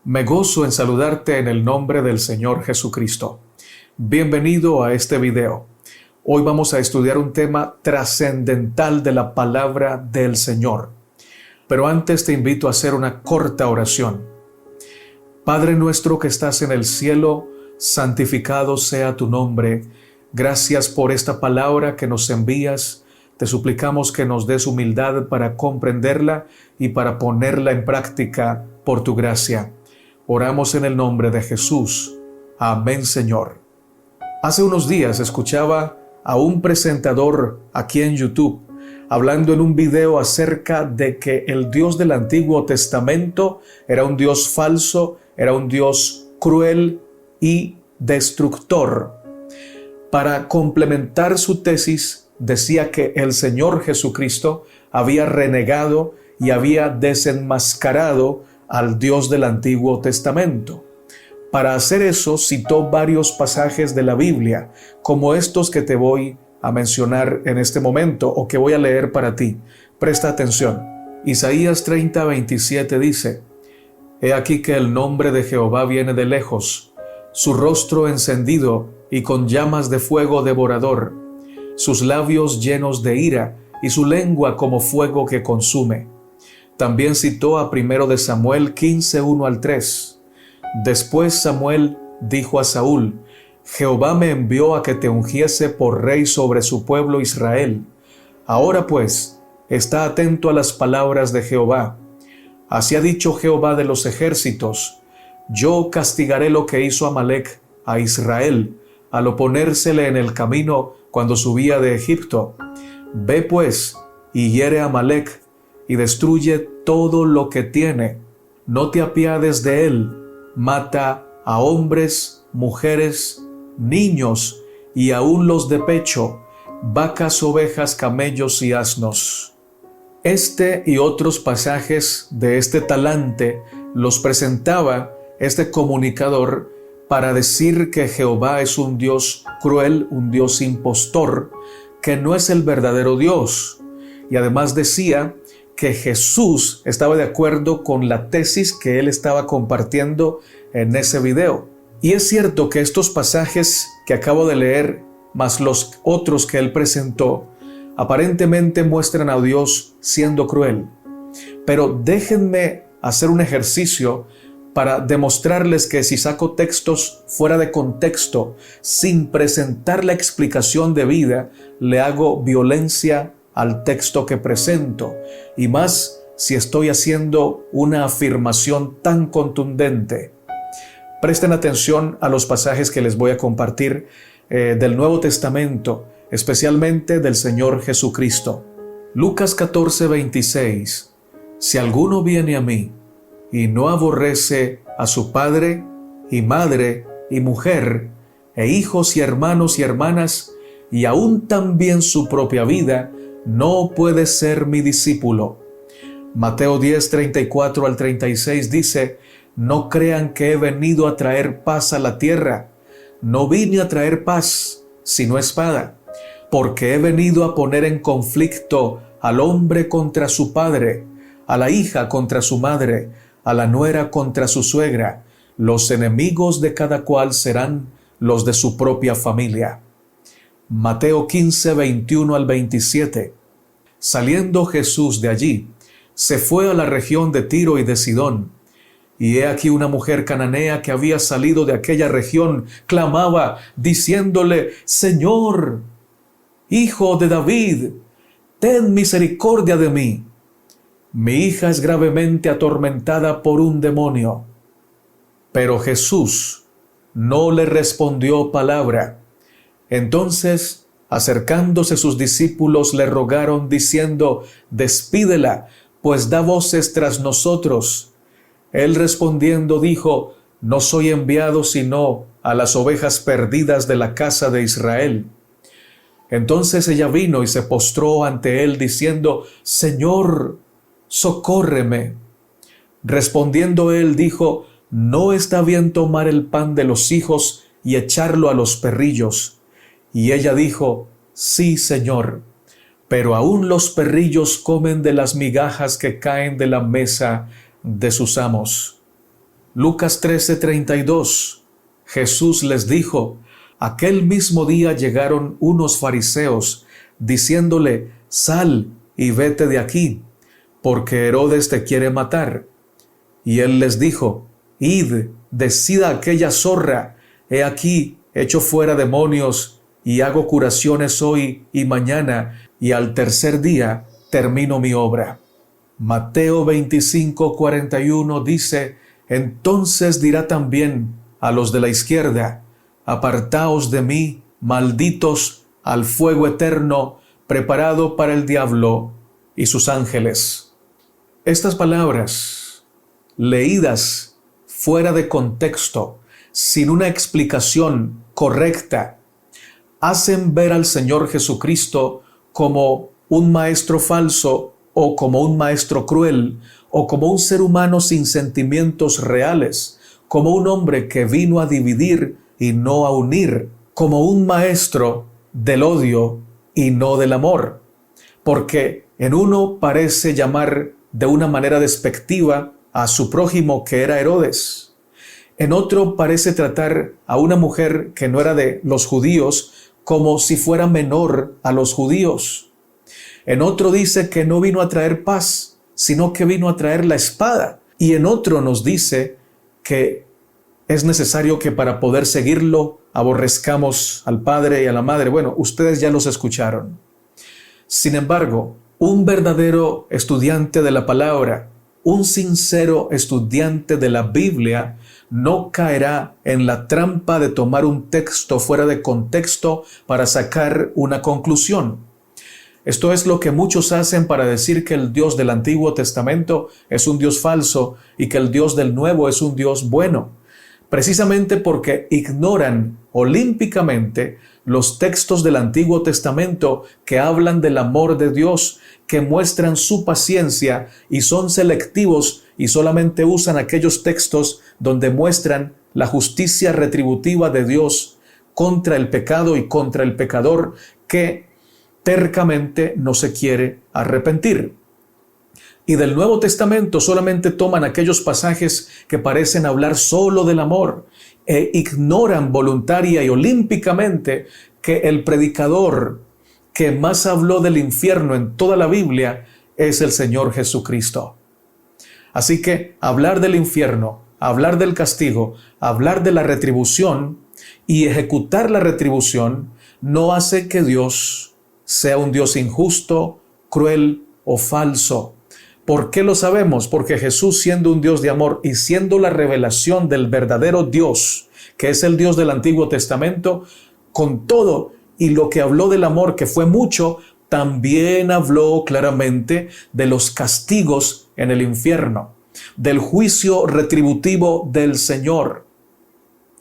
Me gozo en saludarte en el nombre del Señor Jesucristo. Bienvenido a este video. Hoy vamos a estudiar un tema trascendental de la palabra del Señor. Pero antes te invito a hacer una corta oración. Padre nuestro que estás en el cielo, santificado sea tu nombre. Gracias por esta palabra que nos envías. Te suplicamos que nos des humildad para comprenderla y para ponerla en práctica por tu gracia. Oramos en el nombre de Jesús. Amén, Señor. Hace unos días escuchaba a un presentador aquí en YouTube hablando en un video acerca de que el Dios del Antiguo Testamento era un Dios falso, era un Dios cruel y destructor. Para complementar su tesis, decía que el Señor Jesucristo había renegado y había desenmascarado al Dios del Antiguo Testamento. Para hacer eso, citó varios pasajes de la Biblia, como estos que te voy a mencionar en este momento o que voy a leer para ti. Presta atención. Isaías 30:27 dice: He aquí que el nombre de Jehová viene de lejos, su rostro encendido y con llamas de fuego devorador, sus labios llenos de ira y su lengua como fuego que consume. También citó a 1 Samuel 15:1-3. Después Samuel dijo a Saúl: Jehová me envió a que te ungiese por rey sobre su pueblo Israel. Ahora pues, está atento a las palabras de Jehová. Así ha dicho Jehová de los ejércitos: Yo castigaré lo que hizo Amalec a Israel, al oponérsele en el camino cuando subía de Egipto. Ve pues, y hiere a Amalec, y destruye todo lo que tiene. No te apiades de él. Mata a hombres, mujeres, niños y aun los de pecho, vacas, ovejas, camellos y asnos. Este y otros pasajes de este talante los presentaba este comunicador para decir que Jehová es un Dios cruel, un Dios impostor, que no es el verdadero Dios. Y además decía que Jesús estaba de acuerdo con la tesis que él estaba compartiendo en ese video. Y es cierto que estos pasajes que acabo de leer, más los otros que él presentó, aparentemente muestran a Dios siendo cruel. Pero déjenme hacer un ejercicio para demostrarles que si saco textos fuera de contexto, sin presentar la explicación debida, le hago violencia al texto que presento, y más si estoy haciendo una afirmación tan contundente. Presten atención a los pasajes que les voy a compartir del Nuevo Testamento, especialmente del Señor Jesucristo. Lucas 14:26. Si alguno viene a mí y no aborrece a su padre y madre y mujer, e hijos y hermanos y hermanas, y aún también su propia vida, no puede ser mi discípulo. Mateo 10:34-36 dice: No crean que he venido a traer paz a la tierra. No vine a traer paz, sino espada, porque he venido a poner en conflicto al hombre contra su padre, a la hija contra su madre, a la nuera contra su suegra. Los enemigos de cada cual serán los de su propia familia. Mateo 15:21-27. Saliendo Jesús de allí, se fue a la región de Tiro y de Sidón. Y he aquí una mujer cananea que había salido de aquella región, clamaba, diciéndole: Señor, Hijo de David, ten misericordia de mí. Mi hija es gravemente atormentada por un demonio. Pero Jesús no le respondió palabra. Entonces, acercándose sus discípulos, le rogaron diciendo: Despídela, pues da voces tras nosotros. Él respondiendo dijo: No soy enviado sino a las ovejas perdidas de la casa de Israel. Entonces ella vino y se postró ante él diciendo: Señor, socórreme. Respondiendo él dijo: No está bien tomar el pan de los hijos y echarlo a los perrillos. Y ella dijo: Sí, Señor, pero aún los perrillos comen de las migajas que caen de la mesa de sus amos. Lucas 13:32. Jesús les dijo: aquel mismo día llegaron unos fariseos, diciéndole: sal y vete de aquí, porque Herodes te quiere matar. Y él les dijo: id, decid a aquella zorra: he aquí, echo fuera demonios, y hago curaciones hoy y mañana, y al tercer día termino mi obra. Mateo 25:41 dice: entonces dirá también a los de la izquierda: apartaos de mí, malditos, al fuego eterno, preparado para el diablo y sus ángeles. Estas palabras, leídas fuera de contexto, sin una explicación correcta, hacen ver al Señor Jesucristo como un maestro falso, o como un maestro cruel, o como un ser humano sin sentimientos reales, como un hombre que vino a dividir y no a unir, como un maestro del odio y no del amor. Porque en uno parece llamar de una manera despectiva a su prójimo, que era Herodes. En otro parece tratar a una mujer que no era de los judíos como si fuera menor a los judíos. En otro dice que no vino a traer paz, sino que vino a traer la espada. Y en otro nos dice que es necesario que para poder seguirlo aborrezcamos al padre y a la madre. Bueno, ustedes ya los escucharon. Sin embargo, un verdadero estudiante de la palabra, un sincero estudiante de la Biblia, no caerá en la trampa de tomar un texto fuera de contexto para sacar una conclusión. Esto es lo que muchos hacen para decir que el Dios del Antiguo Testamento es un Dios falso y que el Dios del Nuevo es un Dios bueno, precisamente porque ignoran olímpicamente los textos del Antiguo Testamento que hablan del amor de Dios, que muestran su paciencia y son selectivos y solamente usan aquellos textos donde muestran la justicia retributiva de Dios contra el pecado y contra el pecador que tercamente no se quiere arrepentir. Y del Nuevo Testamento solamente toman aquellos pasajes que parecen hablar solo del amor e ignoran voluntaria y olímpicamente que el predicador que más habló del infierno en toda la Biblia es el Señor Jesucristo. Así que hablar del infierno, hablar del castigo, hablar de la retribución y ejecutar la retribución no hace que Dios sea un Dios injusto, cruel o falso. ¿Por qué lo sabemos? Porque Jesús, siendo un Dios de amor y siendo la revelación del verdadero Dios, que es el Dios del Antiguo Testamento, con todo y lo que habló del amor, que fue mucho, también habló claramente de los castigos en el infierno, del juicio retributivo del Señor.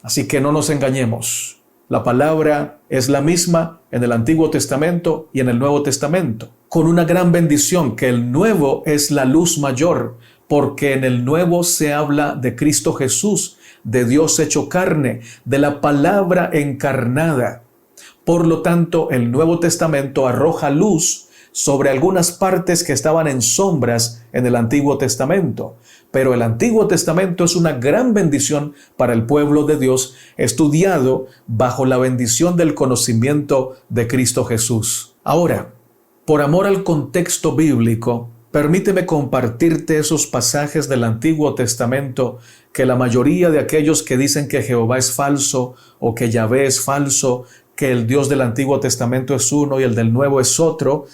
Así que no nos engañemos. La palabra es la misma en el Antiguo Testamento y en el Nuevo Testamento, con una gran bendición, que el Nuevo es la luz mayor, porque en el Nuevo se habla de Cristo Jesús, de Dios hecho carne, de la palabra encarnada. Por lo tanto, el Nuevo Testamento arroja luz sobre algunas partes que estaban en sombras en el Antiguo Testamento. Pero el Antiguo Testamento es una gran bendición para el pueblo de Dios, estudiado bajo la bendición del conocimiento de Cristo Jesús. Ahora, por amor al contexto bíblico, permíteme compartirte esos pasajes del Antiguo Testamento que la mayoría de aquellos que dicen que Jehová es falso o que Yahvé es falso, que el Dios del Antiguo Testamento es uno y el del Nuevo es otro,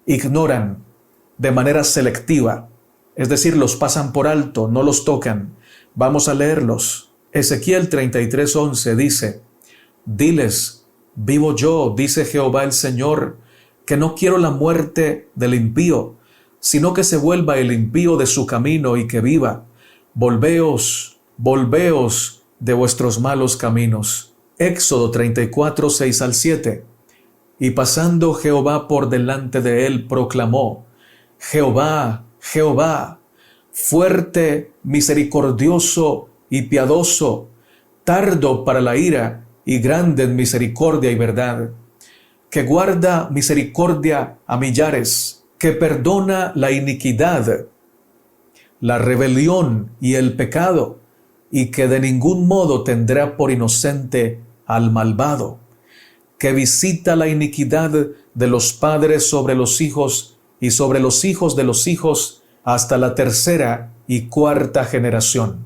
ignoran de manera selectiva. Es decir, los pasan por alto, no los tocan. Vamos a leerlos. Ezequiel 33:11 dice: diles, vivo yo, dice Jehová el Señor, que no quiero la muerte del impío, sino que se vuelva el impío de su camino y que viva. Volveos, volveos de vuestros malos caminos. Éxodo 34:6-7. Y pasando Jehová por delante de él, proclamó: Jehová, Jehová, fuerte, misericordioso y piadoso, tardo para la ira y grande en misericordia y verdad, que guarda misericordia a millares, que perdona la iniquidad, la rebelión y el pecado, y que de ningún modo tendrá por inocente al malvado, que visita la iniquidad de los padres sobre los hijos y sobre los hijos de los hijos hasta la tercera y cuarta generación.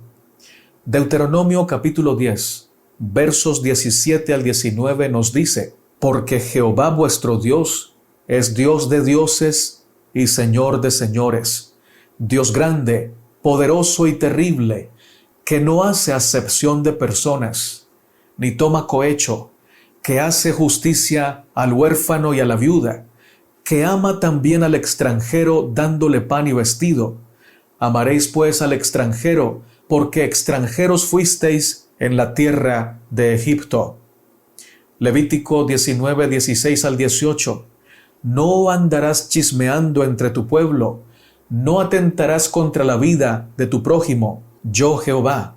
Deuteronomio capítulo 10, versos 17 al 19 nos dice: porque Jehová vuestro Dios es Dios de dioses y Señor de señores, Dios grande, poderoso y terrible, que no hace acepción de personas, ni toma cohecho, que hace justicia al huérfano y a la viuda, que ama también al extranjero dándole pan y vestido. Amaréis pues al extranjero, porque extranjeros fuisteis en la tierra de Egipto. Levítico 19, 16 al 18. No andarás chismeando entre tu pueblo, no atentarás contra la vida de tu prójimo, yo Jehová.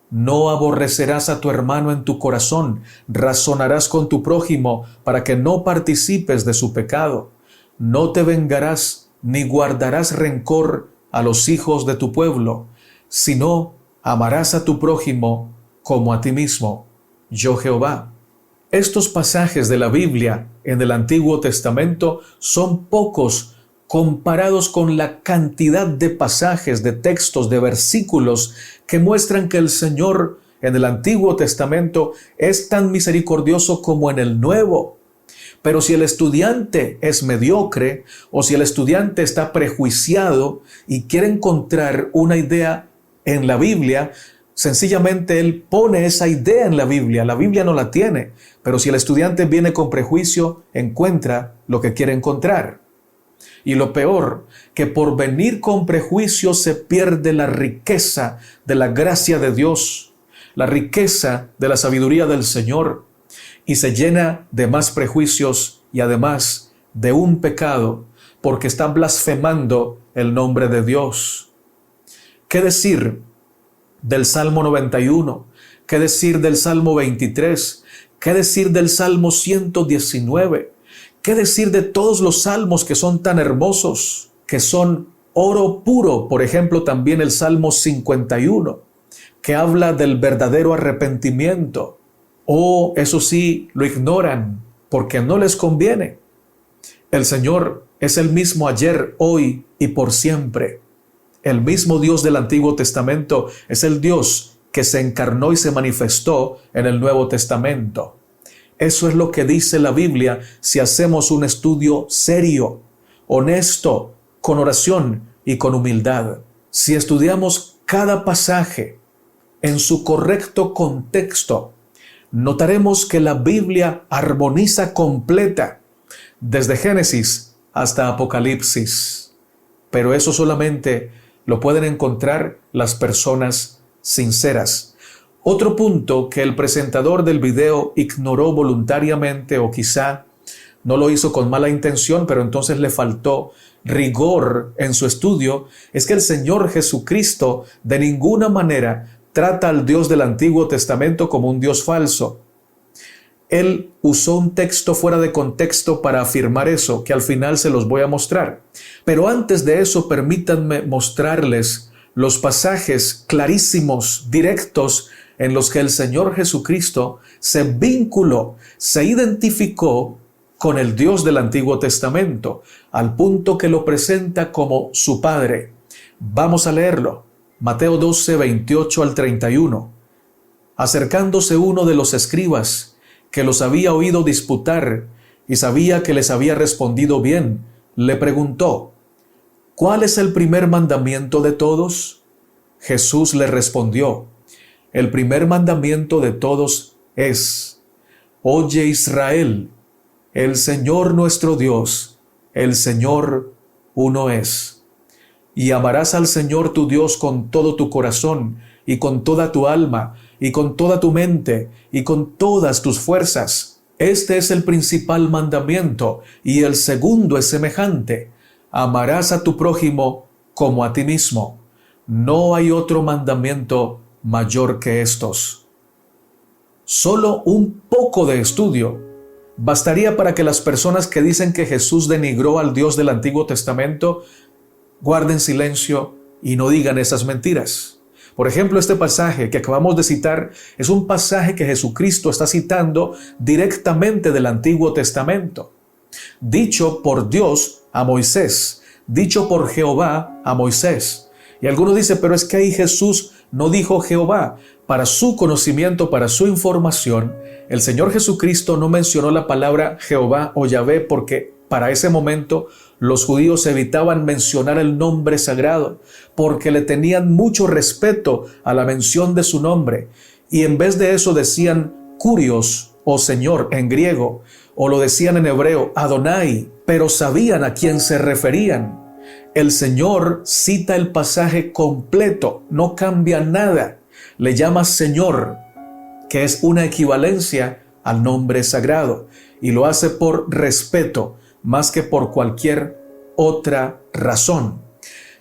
No aborrecerás a tu hermano en tu corazón, razonarás con tu prójimo para que no participes de su pecado. No te vengarás ni guardarás rencor a los hijos de tu pueblo, sino amarás a tu prójimo como a ti mismo, yo Jehová. Estos pasajes de la Biblia en el Antiguo Testamento son pocos comparados con la cantidad de pasajes, de textos, de versículos que muestran que el Señor en el Antiguo Testamento es tan misericordioso como en el Nuevo. Pero si el estudiante es mediocre o si el estudiante está prejuiciado y quiere encontrar una idea en la Biblia, sencillamente él pone esa idea en la Biblia no la tiene. Pero si el estudiante viene con prejuicio, encuentra lo que quiere encontrar. Y lo peor, que por venir con prejuicio se pierde la riqueza de la gracia de Dios, la riqueza de la sabiduría del Señor, y se llena de más prejuicios y además de un pecado, porque está blasfemando el nombre de Dios. ¿Qué decir del Salmo 91? ¿Qué decir del Salmo 23? ¿Qué decir del Salmo 119? ¿Qué decir de todos los salmos que son tan hermosos, que son oro puro? Por ejemplo, también el Salmo 51, que habla del verdadero arrepentimiento. O, eso sí, lo ignoran porque no les conviene. El Señor es el mismo ayer, hoy y por siempre. El mismo Dios del Antiguo Testamento es el Dios que se encarnó y se manifestó en el Nuevo Testamento. Eso es lo que dice la Biblia si hacemos un estudio serio, honesto, con oración y con humildad. Si estudiamos cada pasaje en su correcto contexto, notaremos que la Biblia armoniza completa desde Génesis hasta Apocalipsis. Pero eso solamente lo pueden encontrar las personas sinceras. Otro punto que el presentador del video ignoró voluntariamente o quizá no lo hizo con mala intención, pero entonces le faltó rigor en su estudio, es que el Señor Jesucristo de ninguna manera trata al Dios del Antiguo Testamento como un Dios falso. Él usó un texto fuera de contexto para afirmar eso, que al final se los voy a mostrar. Pero antes de eso, permítanme mostrarles los pasajes clarísimos, directos, en los que el Señor Jesucristo se vinculó, se identificó con el Dios del Antiguo Testamento, al punto que lo presenta como su Padre. Vamos a leerlo. Mateo 12, 28 al 31. Acercándose uno de los escribas, que los había oído disputar y sabía que les había respondido bien, le preguntó: ¿cuál es el primer mandamiento de todos? Jesús le respondió: el primer mandamiento de todos es: Oye Israel, el Señor nuestro Dios, el Señor uno es. Y amarás al Señor tu Dios con todo tu corazón, y con toda tu alma, y con toda tu mente, y con todas tus fuerzas. Este es el principal mandamiento, y el segundo es semejante: amarás a tu prójimo como a ti mismo. No hay otro mandamiento mayor que estos. Solo un poco de estudio bastaría para que las personas que dicen que Jesús denigró al Dios del Antiguo Testamento guarden silencio y no digan esas mentiras. Por ejemplo, este pasaje que acabamos de citar es un pasaje que Jesucristo está citando directamente del Antiguo Testamento, dicho por Dios a Moisés, dicho por Jehová a Moisés. Y algunos dicen, pero es que ahí Jesús no dijo Jehová. Para su conocimiento, para su información, el Señor Jesucristo no mencionó la palabra Jehová o Yahvé porque para ese momento los judíos evitaban mencionar el nombre sagrado porque le tenían mucho respeto a la mención de su nombre. Y en vez de eso decían Kurios o Señor en griego, o lo decían en hebreo Adonai, pero sabían a quién se referían. El Señor cita el pasaje completo, no cambia nada. Le llama Señor, que es una equivalencia al nombre sagrado, y lo hace por respeto, más que por cualquier otra razón.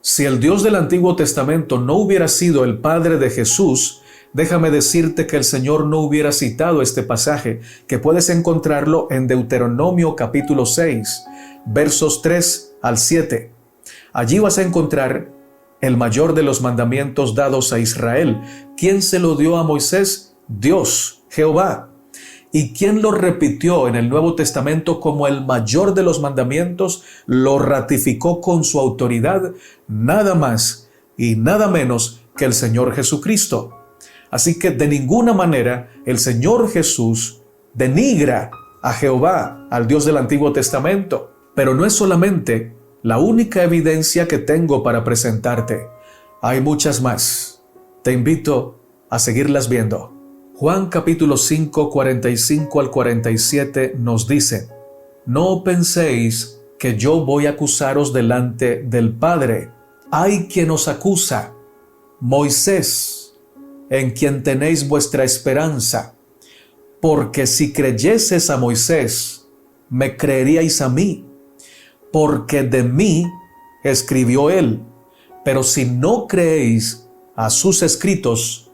Si el Dios del Antiguo Testamento no hubiera sido el Padre de Jesús, déjame decirte que el Señor no hubiera citado este pasaje, que puedes encontrarlo en Deuteronomio capítulo 6, versos 3 al 7. Allí vas a encontrar el mayor de los mandamientos dados a Israel. ¿Quién se lo dio a Moisés? Dios, Jehová. ¿Y quién lo repitió en el Nuevo Testamento como el mayor de los mandamientos? Lo ratificó con su autoridad, nada más y nada menos que el Señor Jesucristo. Así que de ninguna manera el Señor Jesús denigra a Jehová, al Dios del Antiguo Testamento. Pero no es solamente la única evidencia que tengo para presentarte. Hay muchas más. Te invito a seguirlas viendo. Juan capítulo 5, 45 al 47 nos dice: No penséis que yo voy a acusaros delante del Padre. Hay quien os acusa, Moisés, en quien tenéis vuestra esperanza. Porque si creyeses a Moisés, me creeríais a mí, porque de mí escribió él. Pero si no creéis a sus escritos,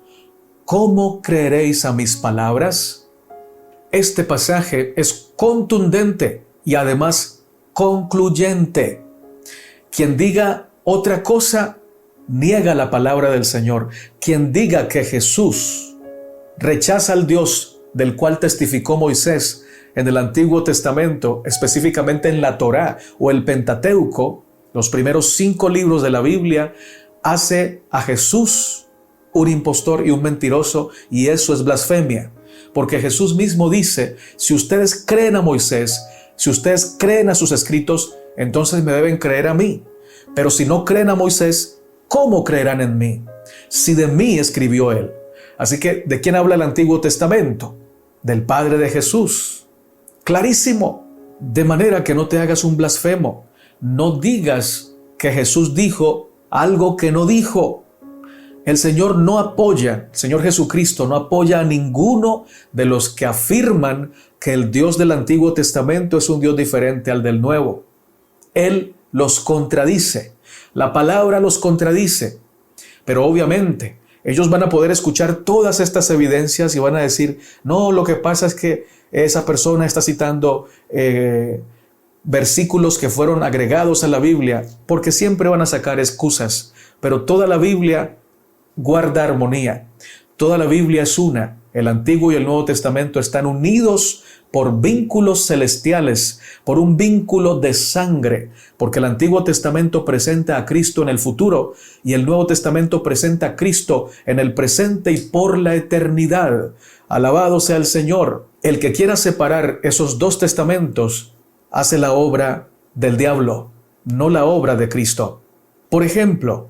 ¿cómo creeréis a mis palabras? Este pasaje es contundente y además concluyente. Quien diga otra cosa, niega la palabra del Señor. Quien diga que Jesús rechaza al Dios del cual testificó Moisés en el Antiguo Testamento, específicamente en la Torá o el Pentateuco, los primeros 5 libros de la Biblia, hace a Jesús un impostor y un mentiroso, y eso es blasfemia. Porque Jesús mismo dice, si ustedes creen a Moisés, si ustedes creen a sus escritos, entonces me deben creer a mí. Pero si no creen a Moisés, ¿cómo creerán en mí? Si de mí escribió él. Así que, ¿de quién habla el Antiguo Testamento? Del Padre de Jesús. Clarísimo. De manera que no te hagas un blasfemo. No digas que Jesús dijo algo que no dijo. El Señor no apoya, el Señor Jesucristo no apoya a ninguno de los que afirman que el Dios del Antiguo Testamento es un Dios diferente al del Nuevo. Él los contradice. La palabra los contradice. Pero obviamente, ellos van a poder escuchar todas estas evidencias y van a decir, no, lo que pasa es que esa persona está citando versículos que fueron agregados a la Biblia, porque siempre van a sacar excusas. Pero toda la Biblia guarda armonía. Toda la Biblia es una. El Antiguo y el Nuevo Testamento están unidos por vínculos celestiales, por un vínculo de sangre, porque el Antiguo Testamento presenta a Cristo en el futuro y el Nuevo Testamento presenta a Cristo en el presente y por la eternidad. Alabado sea el Señor. El que quiera separar esos dos testamentos hace la obra del diablo, no la obra de Cristo. Por ejemplo,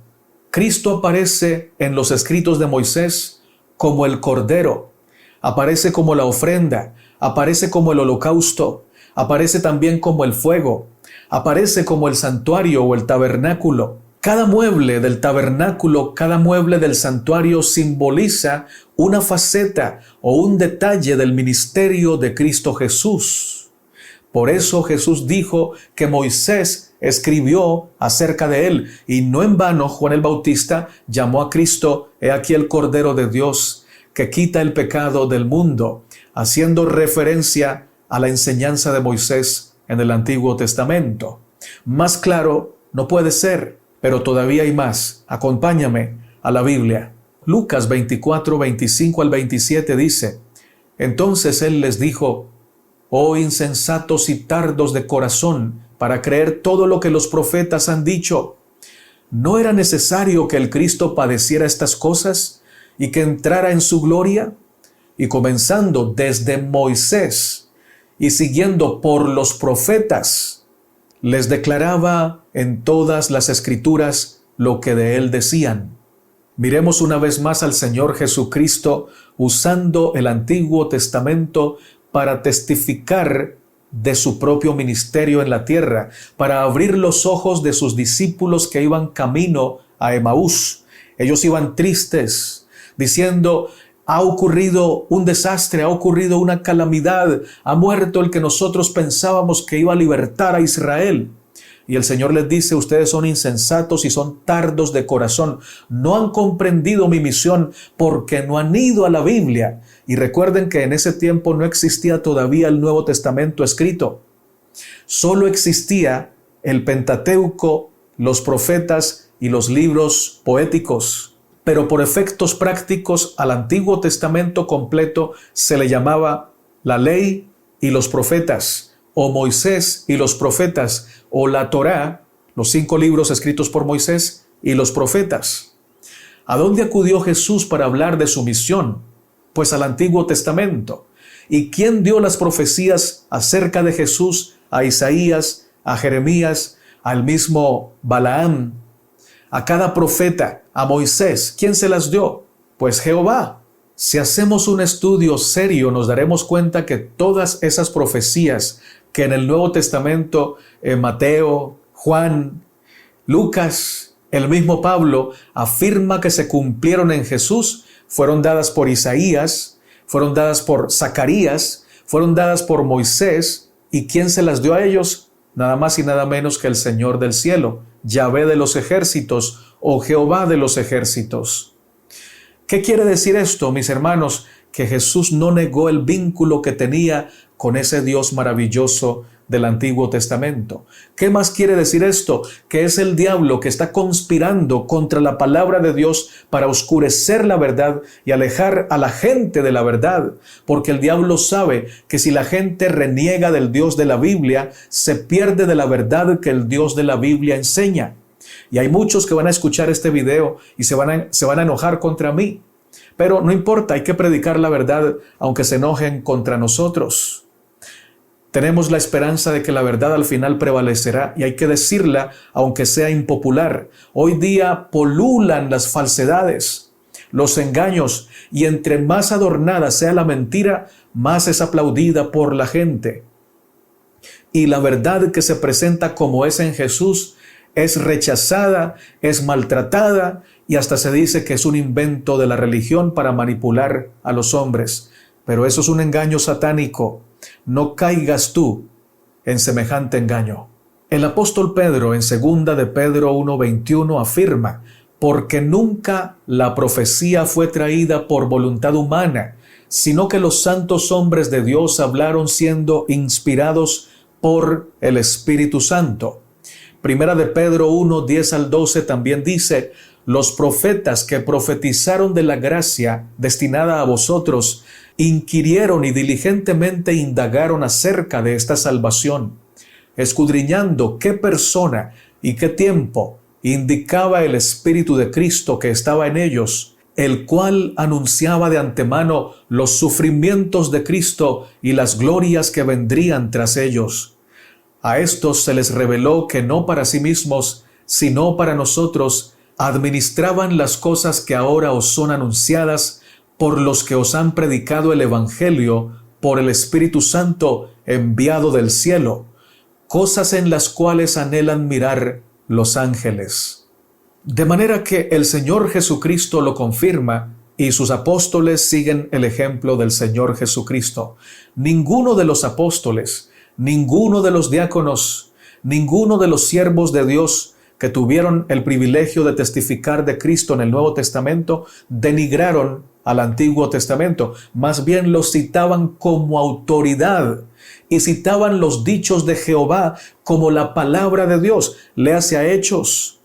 Cristo aparece en los escritos de Moisés como el Cordero, aparece como la ofrenda, aparece como el holocausto, aparece también como el fuego, aparece como el santuario o el tabernáculo. Cada mueble del tabernáculo, cada mueble del santuario simboliza una faceta o un detalle del ministerio de Cristo Jesús. Por eso Jesús dijo que Moisés escribió acerca de él, y no en vano Juan el Bautista llamó a Cristo, he aquí el Cordero de Dios, que quita el pecado del mundo, haciendo referencia a la enseñanza de Moisés en el Antiguo Testamento. Más claro no puede ser, pero todavía hay más. Acompáñame a la Biblia. Lucas 24, 25 al 27 dice: Entonces él les dijo: Oh insensatos y tardos de corazón, para creer todo lo que los profetas han dicho. ¿No era necesario que el Cristo padeciera estas cosas y que entrara en su gloria? Y comenzando desde Moisés y siguiendo por los profetas, les declaraba en todas las Escrituras lo que de él decían. Miremos una vez más al Señor Jesucristo usando el Antiguo Testamento para testificar de su propio ministerio en la tierra, para abrir los ojos de sus discípulos que iban camino a Emaús. Ellos iban tristes, diciendo: ha ocurrido un desastre, ha ocurrido una calamidad, ha muerto el que nosotros pensábamos que iba a libertar a Israel. Y el Señor les dice: ustedes son insensatos y son tardos de corazón. No han comprendido mi misión porque no han ido a la Biblia. Y recuerden que en ese tiempo no existía todavía el Nuevo Testamento escrito. Solo existía el Pentateuco, los profetas y los libros poéticos. Pero por efectos prácticos al Antiguo Testamento completo se le llamaba la ley y los profetas, o Moisés y los profetas, o la Torá, los 5 libros escritos por Moisés y los profetas. ¿A dónde acudió Jesús para hablar de su misión? Pues al Antiguo Testamento. ¿Y quién dio las profecías acerca de Jesús? A Isaías, a Jeremías, al mismo Balaam, a cada profeta, a Moisés. ¿Quién se las dio? Pues Jehová. Si hacemos un estudio serio, nos daremos cuenta que todas esas profecías que en el Nuevo Testamento Mateo, Juan, Lucas, el mismo Pablo afirma que se cumplieron en Jesús, fueron dadas por Isaías, fueron dadas por Zacarías, fueron dadas por Moisés. ¿Y quién se las dio a ellos? Nada más y nada menos que el Señor del cielo, Yahvé de los ejércitos o Jehová de los ejércitos. ¿Qué quiere decir esto, mis hermanos? Que Jesús no negó el vínculo que tenía con ese Dios maravilloso del Antiguo Testamento. ¿Qué más quiere decir esto? Que es el diablo que está conspirando contra la palabra de Dios para oscurecer la verdad y alejar a la gente de la verdad, porque el diablo sabe que si la gente reniega del Dios de la Biblia, se pierde de la verdad que el Dios de la Biblia enseña. Y hay muchos que van a escuchar este video y se van a enojar contra mí. Pero no importa, hay que predicar la verdad aunque se enojen contra nosotros. Tenemos la esperanza de que la verdad al final prevalecerá y hay que decirla aunque sea impopular. Hoy día polulan las falsedades, los engaños, y entre más adornada sea la mentira, más es aplaudida por la gente. Y la verdad que se presenta como es en Jesús es rechazada, es maltratada y hasta se dice que es un invento de la religión para manipular a los hombres. Pero eso es un engaño satánico. No caigas tú en semejante engaño. El apóstol Pedro en 2 de Pedro 1:21 afirma: porque nunca la profecía fue traída por voluntad humana, sino que los santos hombres de Dios hablaron siendo inspirados por el Espíritu Santo. Primera de Pedro 1:10 al 12 también dice: los profetas que profetizaron de la gracia destinada a vosotros inquirieron y diligentemente indagaron acerca de esta salvación, escudriñando qué persona y qué tiempo indicaba el Espíritu de Cristo que estaba en ellos, el cual anunciaba de antemano los sufrimientos de Cristo y las glorias que vendrían tras ellos. A estos se les reveló que no para sí mismos, sino para nosotros, administraban las cosas que ahora os son anunciadas por los que os han predicado el Evangelio por el Espíritu Santo enviado del cielo, cosas en las cuales anhelan mirar los ángeles. De manera que el Señor Jesucristo lo confirma y sus apóstoles siguen el ejemplo del Señor Jesucristo. Ninguno de los apóstoles, ninguno de los diáconos, ninguno de los siervos de Dios que tuvieron el privilegio de testificar de Cristo en el Nuevo Testamento denigraron al Antiguo Testamento, más bien los citaban como autoridad y citaban los dichos de Jehová como la palabra de Dios. Léase a Hechos,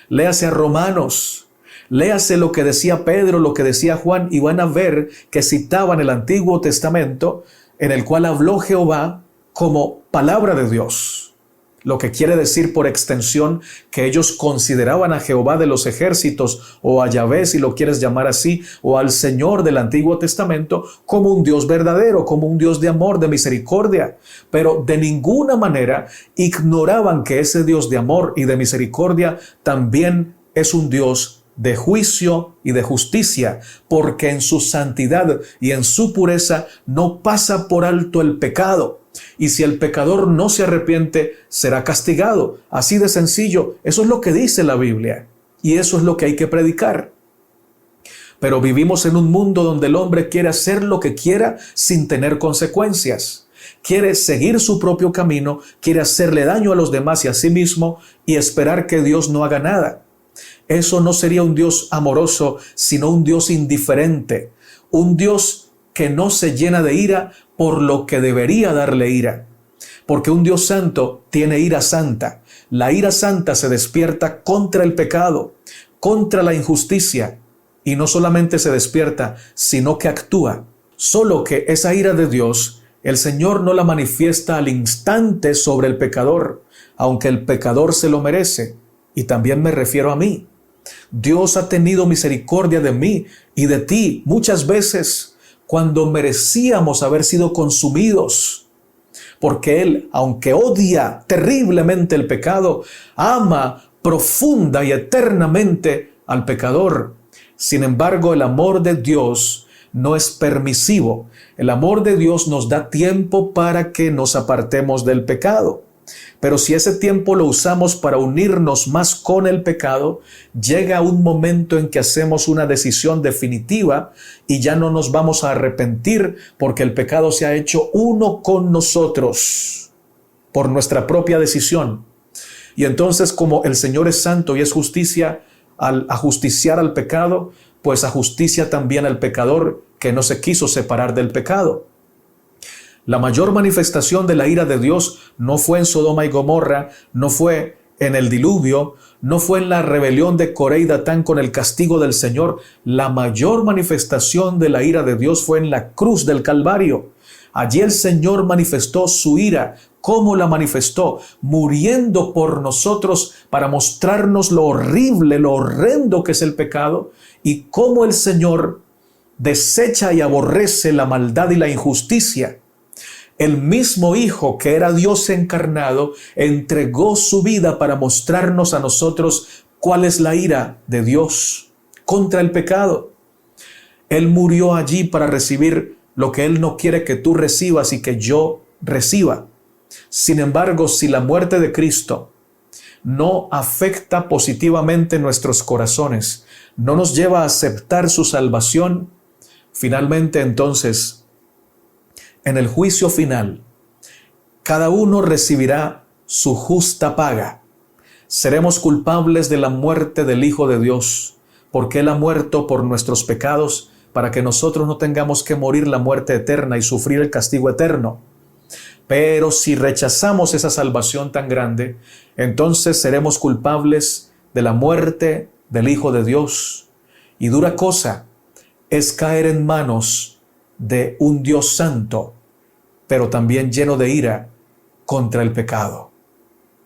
léase a Romanos, Léase lo que decía Pedro, lo que decía Juan, y van a ver que citaban el Antiguo Testamento, en el cual habló Jehová como palabra de Dios. Lo que quiere decir por extensión que ellos consideraban a Jehová de los ejércitos, o a Yahvé, si lo quieres llamar así, o al Señor del Antiguo Testamento, como un Dios verdadero, como un Dios de amor, de misericordia. Pero de ninguna manera ignoraban que ese Dios de amor y de misericordia también es un Dios de juicio y de justicia, porque en su santidad y en su pureza no pasa por alto el pecado. Y si el pecador no se arrepiente, será castigado. Así de sencillo. Eso es lo que dice la Biblia. Y eso es lo que hay que predicar. Pero vivimos en un mundo donde el hombre quiere hacer lo que quiera sin tener consecuencias. Quiere seguir su propio camino, quiere hacerle daño a los demás y a sí mismo y esperar que Dios no haga nada. Eso no sería un Dios amoroso, sino un Dios indiferente. Un Dios que no se llena de ira por lo que debería darle ira. Porque un Dios santo tiene ira santa. La ira santa se despierta contra el pecado, contra la injusticia. Y no solamente se despierta, sino que actúa. Solo que esa ira de Dios, el Señor no la manifiesta al instante sobre el pecador, aunque el pecador se lo merece. Y también me refiero a mí. Dios ha tenido misericordia de mí y de ti muchas veces, cuando merecíamos haber sido consumidos, porque Él, aunque odia terriblemente el pecado, ama profunda y eternamente al pecador. Sin embargo, el amor de Dios no es permisivo. El amor de Dios nos da tiempo para que nos apartemos del pecado. Pero si ese tiempo lo usamos para unirnos más con el pecado, llega un momento en que hacemos una decisión definitiva y ya no nos vamos a arrepentir porque el pecado se ha hecho uno con nosotros por nuestra propia decisión. Y entonces, como el Señor es santo y es justicia, al ajusticiar al pecado, pues ajusticia también al pecador que no se quiso separar del pecado. La mayor manifestación de la ira de Dios no fue en Sodoma y Gomorra, no fue en el diluvio, no fue en la rebelión de Coré y Datán con el castigo del Señor. La mayor manifestación de la ira de Dios fue en la cruz del Calvario. Allí el Señor manifestó su ira. ¿Cómo la manifestó? Muriendo por nosotros para mostrarnos lo horrible, lo horrendo que es el pecado, y cómo el Señor desecha y aborrece la maldad y la injusticia. El mismo Hijo, que era Dios encarnado, entregó su vida para mostrarnos a nosotros cuál es la ira de Dios contra el pecado. Él murió allí para recibir lo que Él no quiere que tú recibas y que yo reciba. Sin embargo, si la muerte de Cristo no afecta positivamente nuestros corazones, no nos lleva a aceptar su salvación, finalmente entonces, en el juicio final, cada uno recibirá su justa paga. Seremos culpables de la muerte del Hijo de Dios, porque Él ha muerto por nuestros pecados, para que nosotros no tengamos que morir la muerte eterna y sufrir el castigo eterno. Pero si rechazamos esa salvación tan grande, entonces seremos culpables de la muerte del Hijo de Dios. Y dura cosa es caer en manos de un Dios santo, pero también lleno de ira contra el pecado.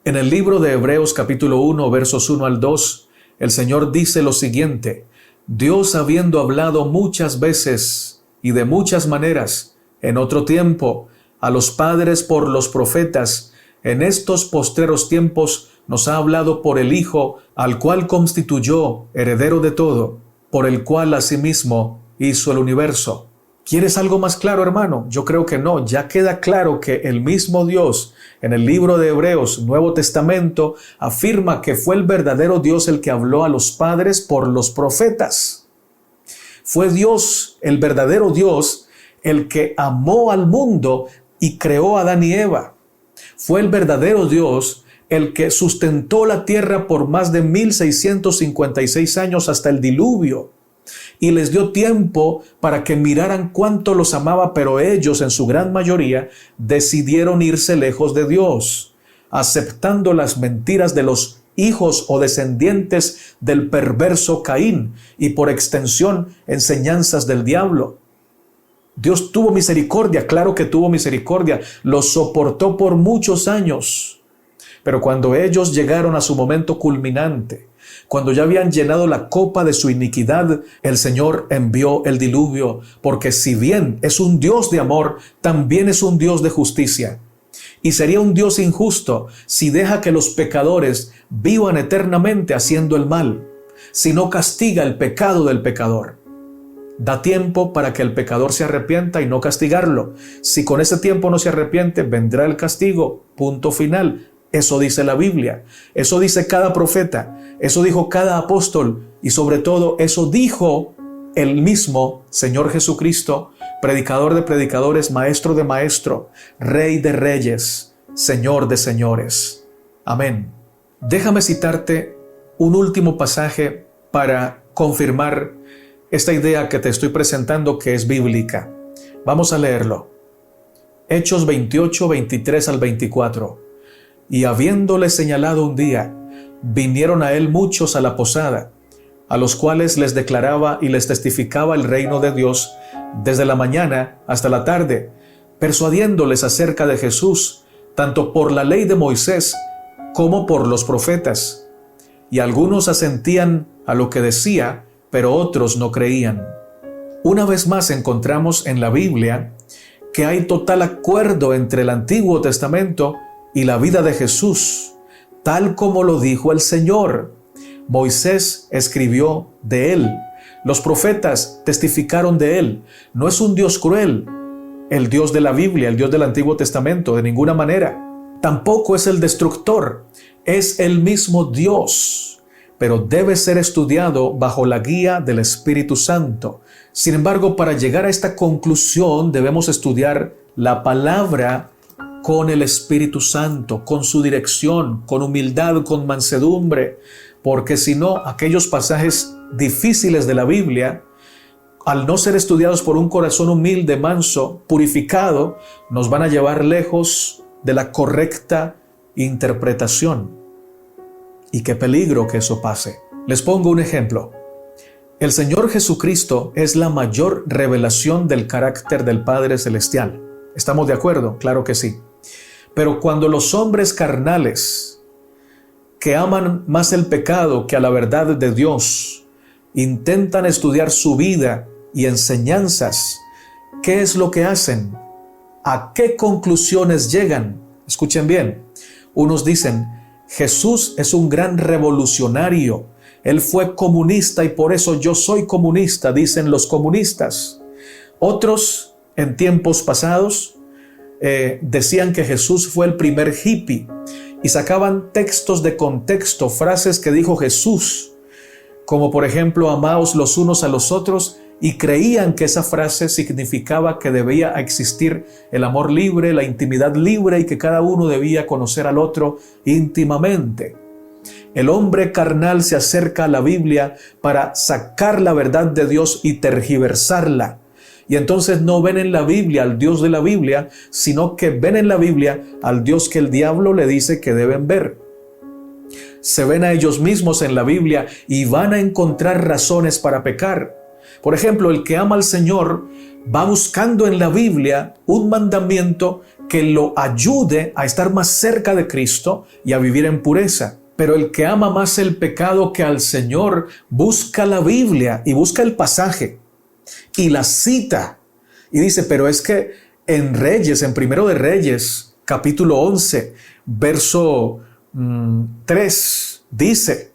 En el libro de Hebreos capítulo 1, versos 1 al 2, el Señor dice lo siguiente: Dios, habiendo hablado muchas veces y de muchas maneras en otro tiempo a los padres por los profetas, en estos postreros tiempos nos ha hablado por el Hijo, al cual constituyó heredero de todo, por el cual asimismo hizo el universo. ¿Quieres algo más claro, hermano? Yo creo que no. Ya queda claro que el mismo Dios, en el libro de Hebreos, Nuevo Testamento, afirma que fue el verdadero Dios el que habló a los padres por los profetas. Fue Dios, el verdadero Dios, el que amó al mundo y creó a Adán y Eva. Fue el verdadero Dios el que sustentó la tierra por más de 1656 años hasta el diluvio. Y les dio tiempo para que miraran cuánto los amaba, pero ellos, en su gran mayoría, decidieron irse lejos de Dios, aceptando las mentiras de los hijos o descendientes del perverso Caín y por extensión enseñanzas del diablo. Dios tuvo misericordia, claro que tuvo misericordia, los soportó por muchos años. Pero cuando ellos llegaron a su momento culminante, cuando ya habían llenado la copa de su iniquidad, el Señor envió el diluvio, porque si bien es un Dios de amor, también es un Dios de justicia. Y sería un Dios injusto si deja que los pecadores vivan eternamente haciendo el mal, si no castiga el pecado del pecador. Da tiempo para que el pecador se arrepienta y no castigarlo. Si con ese tiempo no se arrepiente, vendrá el castigo. Punto final. Eso dice la Biblia. Eso dice cada profeta. Eso dijo cada apóstol. Y sobre todo, eso dijo el mismo Señor Jesucristo, predicador de predicadores, maestro de maestro, rey de reyes, señor de señores. Amén. Déjame citarte un último pasaje para confirmar esta idea que te estoy presentando, que es bíblica. Vamos a leerlo. Hechos 28, 23 al 24. Y habiéndole señalado un día, vinieron a él muchos a la posada, a los cuales les declaraba y les testificaba el reino de Dios desde la mañana hasta la tarde, persuadiéndoles acerca de Jesús, tanto por la ley de Moisés como por los profetas. Y algunos asentían a lo que decía, pero otros no creían. Una vez más encontramos en la Biblia que hay total acuerdo entre el Antiguo Testamento y la vida de Jesús, tal como lo dijo el Señor. Moisés escribió de él. Los profetas testificaron de él. No es un Dios cruel, el Dios de la Biblia, el Dios del Antiguo Testamento, de ninguna manera. Tampoco es el destructor, es el mismo Dios, pero debe ser estudiado bajo la guía del Espíritu Santo. Sin embargo, para llegar a esta conclusión debemos estudiar la palabra con el Espíritu Santo, con su dirección, con humildad, con mansedumbre, porque si no, aquellos pasajes difíciles de la Biblia, al no ser estudiados por un corazón humilde, manso, purificado, nos van a llevar lejos de la correcta interpretación. Y qué peligro que eso pase. Les pongo un ejemplo. El Señor Jesucristo es la mayor revelación del carácter del Padre Celestial. ¿Estamos de acuerdo? Claro que sí. Pero cuando los hombres carnales, que aman más el pecado que a la verdad de Dios, intentan estudiar su vida y enseñanzas, ¿qué es lo que hacen? ¿A qué conclusiones llegan? Escuchen bien. Unos dicen, Jesús es un gran revolucionario. Él fue comunista y por eso yo soy comunista, dicen los comunistas. Otros, en tiempos pasados, decían que Jesús fue el primer hippie y sacaban textos de contexto, frases que dijo Jesús, como por ejemplo, amaos los unos a los otros, y creían que esa frase significaba que debía existir el amor libre, la intimidad libre y que cada uno debía conocer al otro íntimamente. El hombre carnal se acerca a la Biblia para sacar la verdad de Dios y tergiversarla. Y entonces no ven en la Biblia al Dios de la Biblia, sino que ven en la Biblia al Dios que el diablo le dice que deben ver. Se ven a ellos mismos en la Biblia y van a encontrar razones para pecar. Por ejemplo, el que ama al Señor va buscando en la Biblia un mandamiento que lo ayude a estar más cerca de Cristo y a vivir en pureza. Pero el que ama más el pecado que al Señor busca la Biblia y busca el pasaje y la cita. Y dice, pero es que en Reyes, en Primero de Reyes, capítulo 11, verso 3, dice,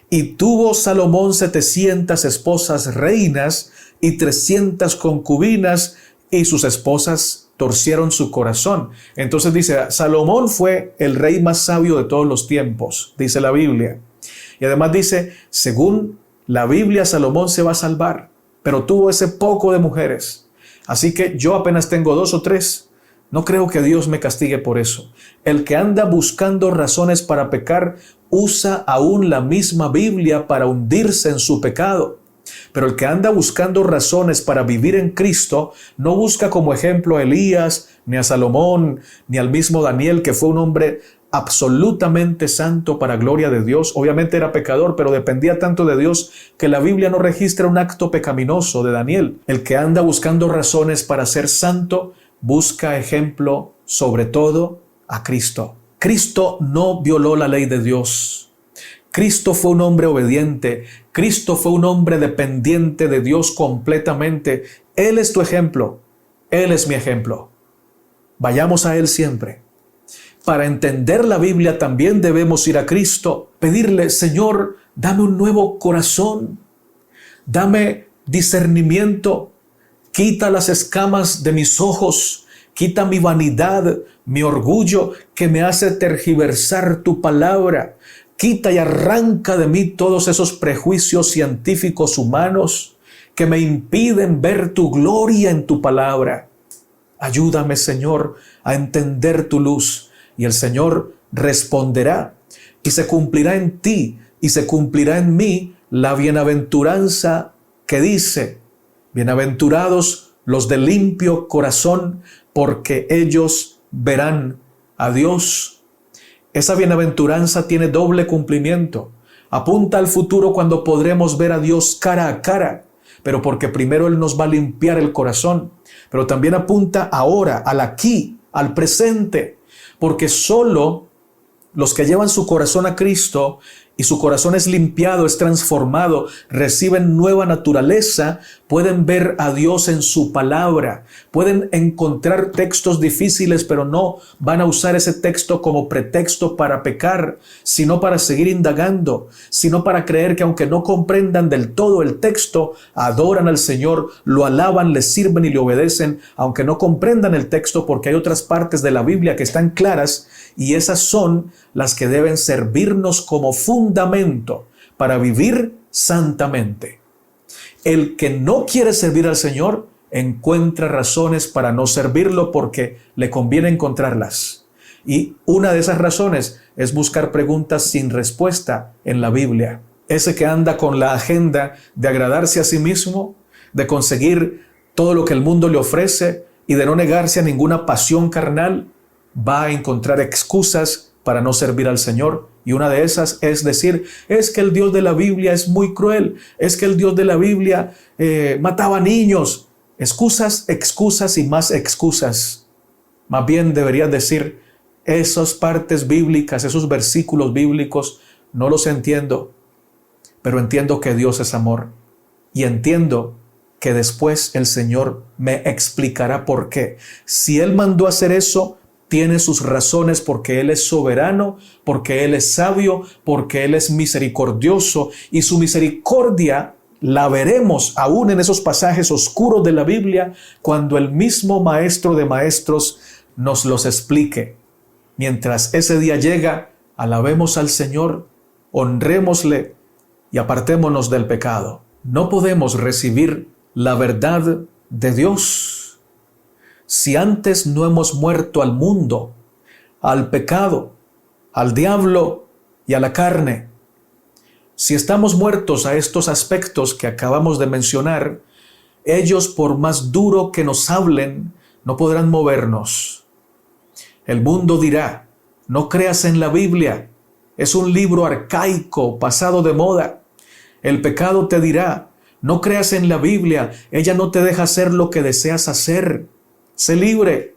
y tuvo Salomón 700 esposas reinas y 300 concubinas, y sus esposas torcieron su corazón. Entonces dice, Salomón fue el rey más sabio de todos los tiempos, dice la Biblia. Y además dice, según la Biblia, Salomón se va a salvar, pero tuvo ese poco de mujeres. Así que yo apenas tengo 2 o 3. No creo que Dios me castigue por eso. El que anda buscando razones para pecar, usa aún la misma Biblia para hundirse en su pecado. Pero el que anda buscando razones para vivir en Cristo, no busca como ejemplo a Elías, ni a Salomón, ni al mismo Daniel, que fue un hombre absolutamente santo para gloria de Dios. Obviamente era pecador, pero dependía tanto de Dios que la Biblia no registra un acto pecaminoso de Daniel. El que anda buscando razones para ser santo, busca ejemplo sobre todo a Cristo. Cristo no violó la ley de Dios. Cristo fue un hombre obediente. Cristo fue un hombre dependiente de Dios completamente. Él es tu ejemplo. Él es mi ejemplo. Vayamos a Él siempre. Para entender la Biblia también debemos ir a Cristo, pedirle, Señor, dame un nuevo corazón, dame discernimiento, quita las escamas de mis ojos, quita mi vanidad, mi orgullo que me hace tergiversar tu palabra, quita y arranca de mí todos esos prejuicios científicos humanos que me impiden ver tu gloria en tu palabra. Ayúdame, Señor, a entender tu luz. Y el Señor responderá y se cumplirá en ti y se cumplirá en mí la bienaventuranza que dice, bienaventurados los de limpio corazón, porque ellos verán a Dios. Esa bienaventuranza tiene doble cumplimiento. Apunta al futuro cuando podremos ver a Dios cara a cara, pero porque primero Él nos va a limpiar el corazón. Pero también apunta ahora, al aquí, al presente. Porque solo los que llevan su corazón a Cristo y su corazón es limpiado, es transformado, reciben nueva naturaleza, pueden ver a Dios en su palabra, pueden encontrar textos difíciles, pero no van a usar ese texto como pretexto para pecar, sino para seguir indagando, sino para creer que aunque no comprendan del todo el texto, adoran al Señor, lo alaban, le sirven y le obedecen, aunque no comprendan el texto, porque hay otras partes de la Biblia que están claras y esas son las que deben servirnos como fundamento para vivir santamente. El que no quiere servir al Señor encuentra razones para no servirlo porque le conviene encontrarlas. Y una de esas razones es buscar preguntas sin respuesta en la Biblia. Ese que anda con la agenda de agradarse a sí mismo, de conseguir todo lo que el mundo le ofrece y de no negarse a ninguna pasión carnal, va a encontrar excusas para no servir al Señor. Y una de esas es decir, es que el Dios de la Biblia es muy cruel, es que el Dios de la Biblia mataba niños. Excusas, excusas y más excusas. Más bien deberías decir, esas partes bíblicas, esos versículos bíblicos, no los entiendo, pero entiendo que Dios es amor. Y entiendo que después el Señor me explicará por qué. Si Él mandó a hacer eso, tiene sus razones porque Él es soberano, porque Él es sabio, porque Él es misericordioso y su misericordia la veremos aún en esos pasajes oscuros de la Biblia cuando el mismo Maestro de Maestros nos los explique. Mientras ese día llega, alabemos al Señor, honrémosle y apartémonos del pecado. No podemos recibir la verdad de Dios si antes no hemos muerto al mundo, al pecado, al diablo y a la carne. Si estamos muertos a estos aspectos que acabamos de mencionar, ellos, por más duro que nos hablen, no podrán movernos. El mundo dirá, no creas en la Biblia, es un libro arcaico, pasado de moda. El pecado te dirá, no creas en la Biblia, ella no te deja hacer lo que deseas hacer. Sé libre.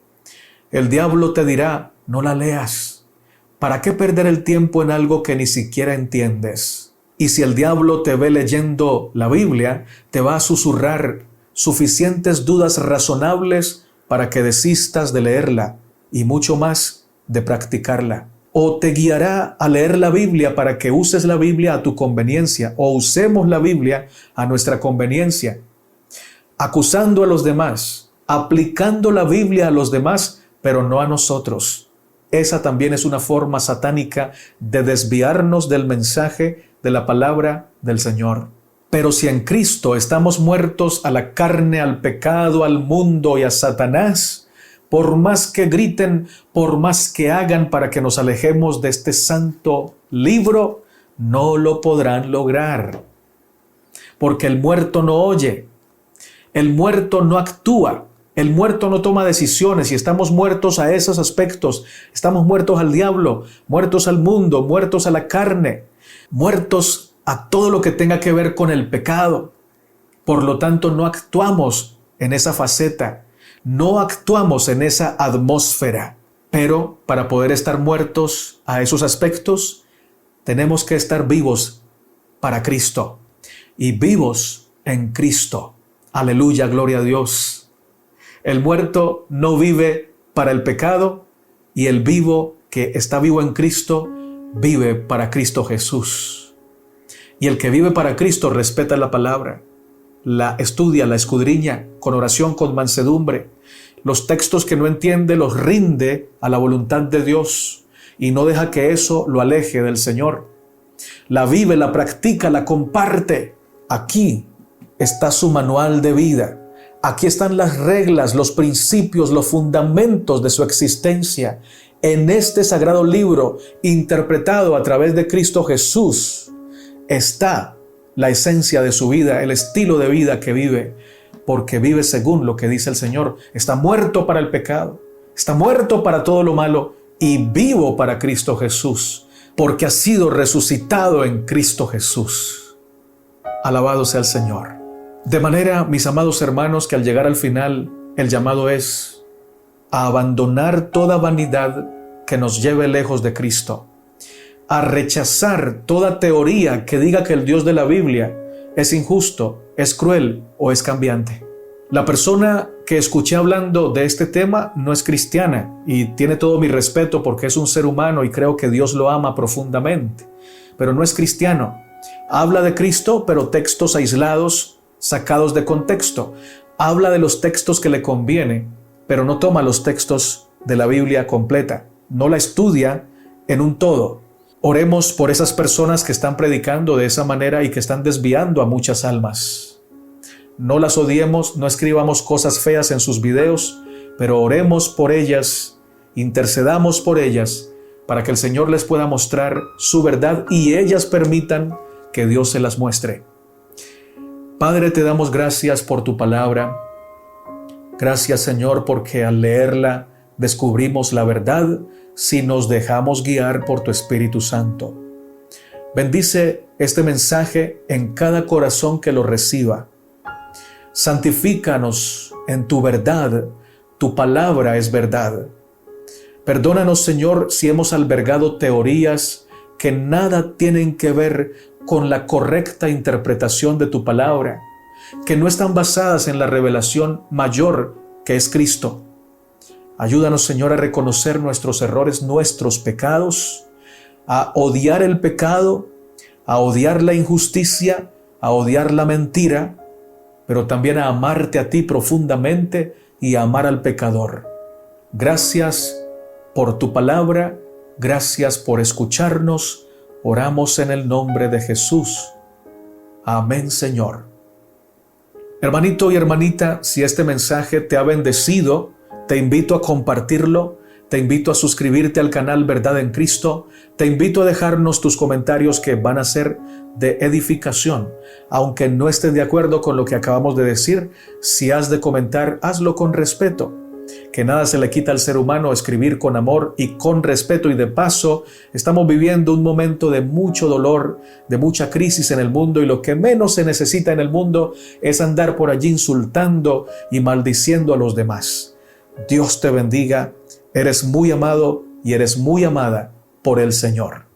El diablo te dirá, no la leas. ¿Para qué perder el tiempo en algo que ni siquiera entiendes? Y si el diablo te ve leyendo la Biblia, te va a susurrar suficientes dudas razonables para que desistas de leerla y mucho más de practicarla. O te guiará a leer la Biblia para que uses la Biblia a tu conveniencia o usemos la Biblia a nuestra conveniencia, acusando a los demás, aplicando la Biblia a los demás, pero no a nosotros. Esa también es una forma satánica de desviarnos del mensaje de la palabra del Señor. Pero si en Cristo estamos muertos a la carne, al pecado, al mundo y a Satanás, por más que griten, por más que hagan para que nos alejemos de este santo libro, no lo podrán lograr. Porque el muerto no oye, el muerto no actúa, El muerto no toma decisiones y estamos muertos a esos aspectos. Estamos muertos al diablo, muertos al mundo, muertos a la carne, muertos a todo lo que tenga que ver con el pecado. Por lo tanto, no actuamos en esa faceta, no actuamos en esa atmósfera. Pero para poder estar muertos a esos aspectos, tenemos que estar vivos para Cristo y vivos en Cristo. Aleluya, gloria a Dios. El muerto no vive para el pecado y el vivo que está vivo en Cristo vive para Cristo Jesús. Y el que vive para Cristo respeta la palabra, la estudia, la escudriña con oración, con mansedumbre. Los textos que no entiende los rinde a la voluntad de Dios y no deja que eso lo aleje del Señor. La vive, la practica, la comparte. Aquí está su manual de vida. Aquí están las reglas, los principios, los fundamentos de su existencia. En este sagrado libro, interpretado a través de Cristo Jesús, está la esencia de su vida, el estilo de vida que vive, porque vive según lo que dice el Señor. Está muerto para el pecado, está muerto para todo lo malo y vivo para Cristo Jesús, porque ha sido resucitado en Cristo Jesús. Alabado sea el Señor. De manera, mis amados hermanos, que al llegar al final, el llamado es a abandonar toda vanidad que nos lleve lejos de Cristo, a rechazar toda teoría que diga que el Dios de la Biblia es injusto, es cruel o es cambiante. La persona que escuché hablando de este tema no es cristiana y tiene todo mi respeto porque es un ser humano y creo que Dios lo ama profundamente, pero no es cristiano. Habla de Cristo, pero textos aislados, sacados de contexto. Habla de los textos que le conviene, pero no toma los textos de la Biblia completa. No la estudia en un todo. Oremos por esas personas que están predicando de esa manera y que están desviando a muchas almas. No las odiemos, no escribamos cosas feas en sus videos, pero oremos por ellas, intercedamos por ellas, para que el Señor les pueda mostrar su verdad y ellas permitan que Dios se las muestre. Padre, te damos gracias por tu palabra. Gracias, Señor, porque al leerla descubrimos la verdad si nos dejamos guiar por tu Espíritu Santo. Bendice este mensaje en cada corazón que lo reciba. Santifícanos en tu verdad. Tu palabra es verdad. Perdónanos, Señor, si hemos albergado teorías que nada tienen que ver con la correcta interpretación de tu palabra, que no están basadas en la revelación mayor que es Cristo. Ayúdanos, Señor, a reconocer nuestros errores, nuestros pecados, a odiar el pecado, a odiar la injusticia, a odiar la mentira, pero también a amarte a ti profundamente y a amar al pecador. Gracias por tu palabra, gracias por escucharnos. Oramos en el nombre de Jesús. Amén, Señor. Hermanito y hermanita, si este mensaje te ha bendecido, te invito a compartirlo, te invito a suscribirte al canal Verdad en Cristo, te invito a dejarnos tus comentarios que van a ser de edificación. Aunque no estés de acuerdo con lo que acabamos de decir, si has de comentar, hazlo con respeto. Que nada se le quita al ser humano escribir con amor y con respeto, y de paso estamos viviendo un momento de mucho dolor, de mucha crisis en el mundo, y lo que menos se necesita en el mundo es andar por allí insultando y maldiciendo a los demás. Dios te bendiga, eres muy amado y eres muy amada por el Señor.